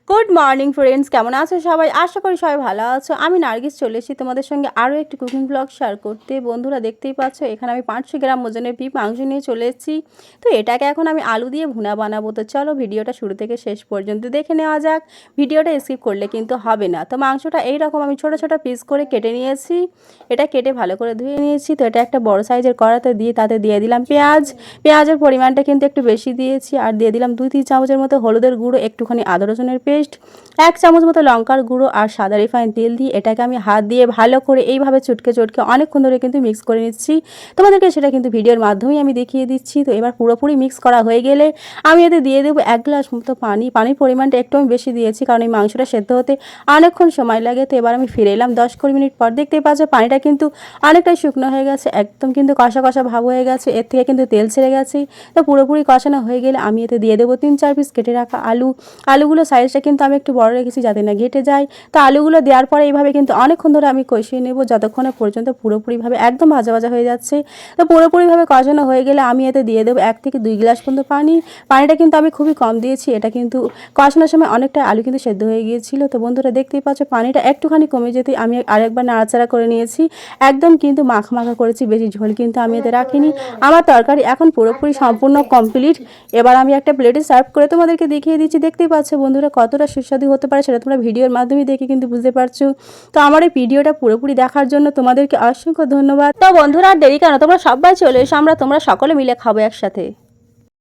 Good morning friends, কেমন আছো সবাই? আশা করি সবাই ভালো আছো। আমি নার্গিস চলে এসেছি তোমাদের সঙ্গে আরও একটি কুকিং ব্লগ শেয়ার করতে। বন্ধুরা দেখতেই পাচ্ছ, এখানে আমি 500 গ্রাম ওজনের বিফ মাংস নিয়ে চলে এসেছি। তো এটাকে এখন আমি আলু দিয়ে ভুনা বানাবো। তো চলো ভিডিওটা শুরু থেকে শেষ পর্যন্ত দেখে নেওয়া যাক। ভিডিওটা স্কিপ করলে কিন্তু হবে না। তো মাংসটা এইরকম আমি ছোটো ছোটো পিস করে কেটে নিয়েছি। এটা কেটে ভালো করে ধুয়ে নিয়েছি। তো এটা একটা বড় সাইজের কড়াতে দিয়ে তাতে দিয়ে দিলাম পেঁয়াজের পরিমাণটা কিন্তু একটু বেশি দিয়েছি। আর দিয়ে দিলাম 2-3 চামচের মতো হলুদের গুঁড়ো, একটুখানি আদা রসুনের পেস্ট, 1 চামচ মতো লঙ্কার গুঁড়ো আর সাদা রিফাইন তেল দিয়ে এটাকে আমি হাত দিয়ে ভালো করে এইভাবে চটকে অনেকক্ষণ ধরে কিন্তু মিক্স করে নিচ্ছি। তোমাদেরকে সেটা কিন্তু ভিডিওর মাধ্যমেই আমি দেখিয়ে দিচ্ছি। তো এবার পুরোপুরি মিক্স করা হয়ে গেলে আমি এতে দিয়ে দেবো 1 গ্লাস মতো পানির পরিমাণটা একটু আমি বেশি দিয়েছি, কারণ এই মাংসটা সেদ্ধ হতে অনেকক্ষণ সময় লাগে। তো এবার আমি ফিরে এলাম 10-20 মিনিট পর। দেখতেই পাচ্ছ পানিটা কিন্তু অনেকটাই শুকনো হয়ে গেছে, একদম কিন্তু কষা কষা ভাব হয়ে গেছে, এর থেকে কিন্তু তেল ছেড়ে গেছে। তো পুরোপুরি কষানো হয়ে গেলে আমি এতে দিয়ে দেবো 3-4 পিস কেটে রাখা আলুগুলো সাইজটা কিন্তু আমি একটু বড় রেখেছি যাতে না ঘেটে যায়। তো আলুগুলো দেওয়ার পরে এইভাবে কিন্তু অনেকক্ষণ ধরে আমি কষিয়ে নেব, যতক্ষণে পর্যন্ত পুরোপুরিভাবে একদম ভাজা ভাজা হয়ে যাচ্ছে। তো পুরোপুরিভাবে কষানো হয়ে গেলে আমি এতে দিয়ে দেবো 1 থেকে 2 গ্লাস পর্যন্ত পানিটা কিন্তু আমি খুবই কম দিয়েছি। এটা কিন্তু কষানোর সময় অনেকটা আলু কিন্তু সেদ্ধ হয়ে গিয়েছিল। তো বন্ধুরা দেখতেই পাচ্ছ পানিটা একটুখানি কমে যেতেই আমি আরেকবার নাড়াচাড়া করে নিয়েছি। একদম কিন্তু মাখা করেছি, বেশি ঝোল কিন্তু আমি এতে রাখিনি। আমার তরকারি এখন পুরোপুরি সম্পূর্ণ কমপ্লিট। এবার আমি একটা প্লেটে সার্ভ করে তোমাদেরকে দেখিয়ে দিচ্ছি। দেখতেই পাচ্ছ বন্ধুরা কতটা সুস্বাদু হতে পারে সেটা তোমরা ভিডিওর মাধ্যমে দেখে কিন্তু বুঝতে পারছো। তো আমার এই ভিডিওটা পুরোপুরি দেখার জন্য তোমাদেরকে অসংখ্য ধন্যবাদ। তো বন্ধুরা আর দেরি কেন, তোমরা সবাই চলে এসো, তোমরা সকলে মিলে খাবো একসাথে।